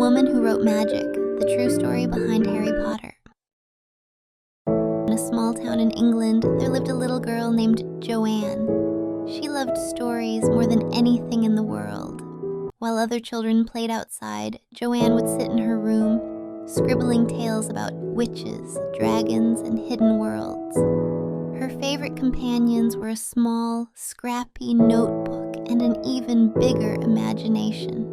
Woman Who Wrote Magic, the true story behind Harry Potter. In a small town in England, there lived a little girl named Joanne. She loved stories more than anything in the world. While other children played outside, Joanne would sit in her room, scribbling tales about witches, dragons, and hidden worlds. Her favorite companions were a small, scrappy notebook and an even bigger imagination.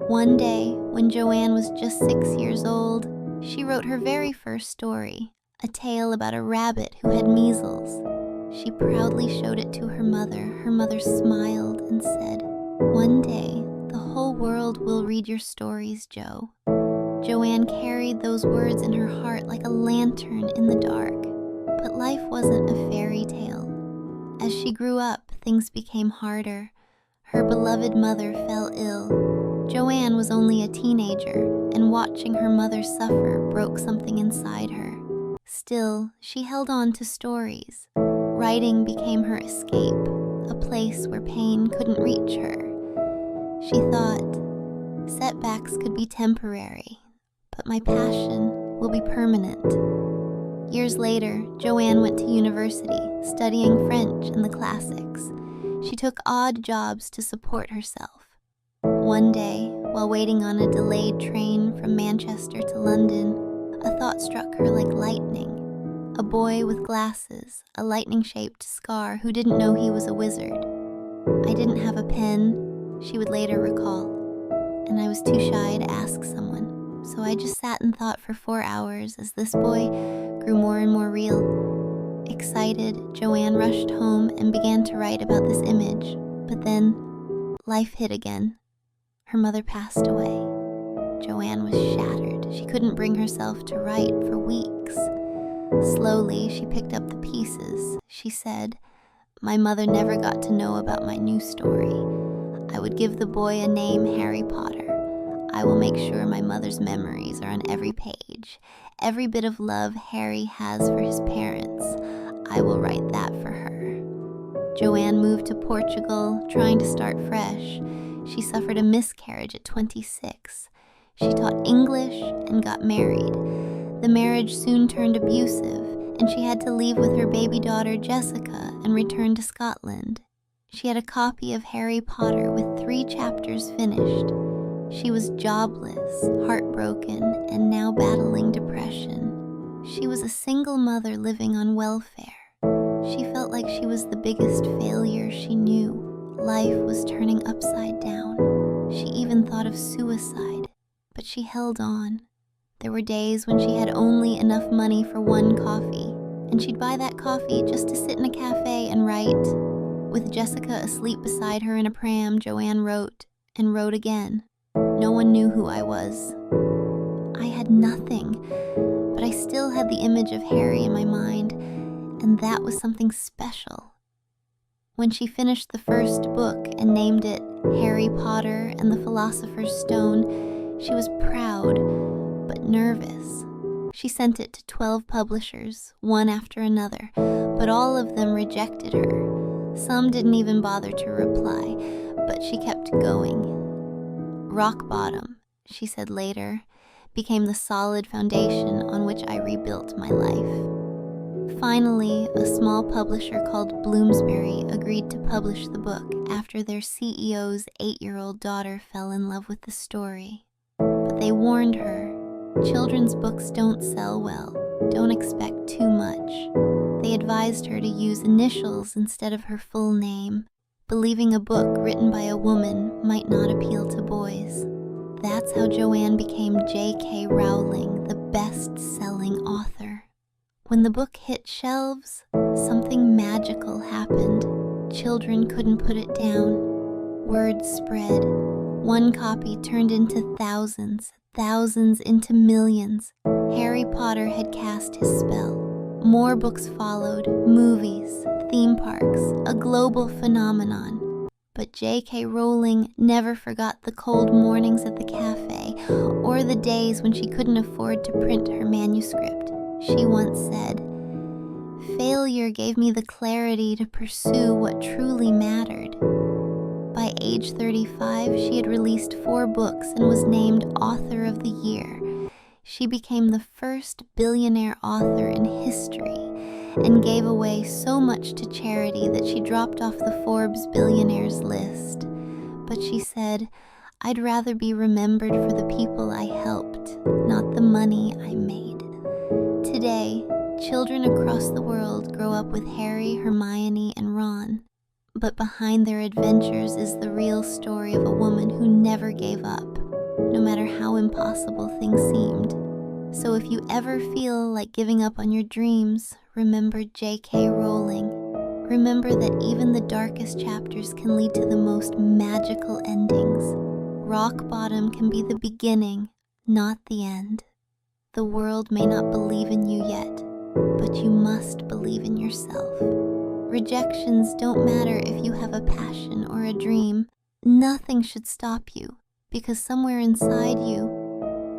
One day, when Joanne was just 6 years old, she wrote her very first story, a tale about a rabbit who had measles. She proudly showed it to her mother. Her mother smiled and said, "One day, the whole world will read your stories, Jo." Joanne carried those words in her heart like a lantern in the dark. But life wasn't a fairy tale. As she grew up, things became harder. Her beloved mother fell ill. Joanne was only a teenager, and watching her mother suffer broke something inside her. Still, she held on to stories. Writing became her escape, a place where pain couldn't reach her. She thought, setbacks could be temporary, but my passion will be permanent. Years later, Joanne went to university, studying French and the classics. She took odd jobs to support herself. One day, while waiting on a delayed train from Manchester to London, a thought struck her like lightning. A boy with glasses, a lightning-shaped scar who didn't know he was a wizard. "I didn't have a pen," she would later recall, "and I was too shy to ask someone. So I just sat and thought for 4 hours as this boy grew more and more real." Excited, Joanne rushed home and began to write about this image. But then, life hit again. Her mother passed away. Joanne was shattered. She couldn't bring herself to write for weeks. Slowly, she picked up the pieces. She said, "My mother never got to know about my new story. I would give the boy a name, Harry Potter. I will make sure my mother's memories are on every page. Every bit of love Harry has for his parents, I will write that for her." Joanne moved to Portugal, trying to start fresh. She suffered a miscarriage at 26. She taught English and got married. The marriage soon turned abusive, and she had to leave with her baby daughter Jessica and return to Scotland. She had a copy of Harry Potter with 3 chapters finished. She was jobless, heartbroken, and now battling depression. She was a single mother living on welfare. She felt like she was the biggest failure she knew. Life was turning upside down. She even thought of suicide, but she held on. There were days when she had only enough money for 1 coffee, and she'd buy that coffee just to sit in a cafe and write. With Jessica asleep beside her in a pram, Joanne wrote, and wrote again. No one knew who I was. I had nothing, but I still had the image of Harry in my mind, and that was something special. When she finished the first book and named it Harry Potter and the Philosopher's Stone, she was proud, but nervous. She sent it to 12 publishers, one after another, but all of them rejected her. Some didn't even bother to reply, but she kept going. "Rock bottom," she said later, became the solid foundation on which I rebuilt my life. Finally, a small publisher called Bloomsbury agreed to publish the book after their CEO's 8-year-old daughter fell in love with the story. But they warned her, children's books don't sell well, don't expect too much. They advised her to use initials instead of her full name, believing a book written by a woman might not appeal to boys. That's how Joanne became J.K. Rowling, the best-selling author. When the book hit shelves, something magical happened. Children couldn't put it down. Word spread. 1 copy turned into thousands, thousands into millions. Harry Potter had cast his spell. More books followed, movies, theme parks, a global phenomenon. But J.K. Rowling never forgot the cold mornings at the cafe or the days when she couldn't afford to print her manuscript. She once said, "Failure gave me the clarity to pursue what truly mattered." By age 35, she had released 4 books and was named Author of the Year. She became the first billionaire author in history and gave away so much to charity that she dropped off the Forbes billionaires list. But she said, "I'd rather be remembered for the people I helped, not the money I made." Today, children across the world grow up with Harry, Hermione, and Ron. But behind their adventures is the real story of a woman who never gave up, no matter how impossible things seemed. So if you ever feel like giving up on your dreams, remember J.K. Rowling. Remember that even the darkest chapters can lead to the most magical endings. Rock bottom can be the beginning, not the end. The world may not believe in you yet, but you must believe in yourself. Rejections don't matter if you have a passion or a dream. Nothing should stop you, because somewhere inside you,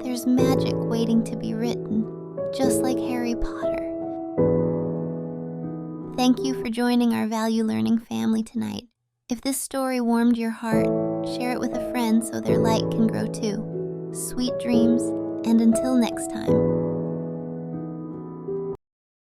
there's magic waiting to be written, just like Harry Potter. Thank you for joining our Value Learning family tonight. If this story warmed your heart, share it with a friend so their light can grow too. Sweet dreams, and until next time.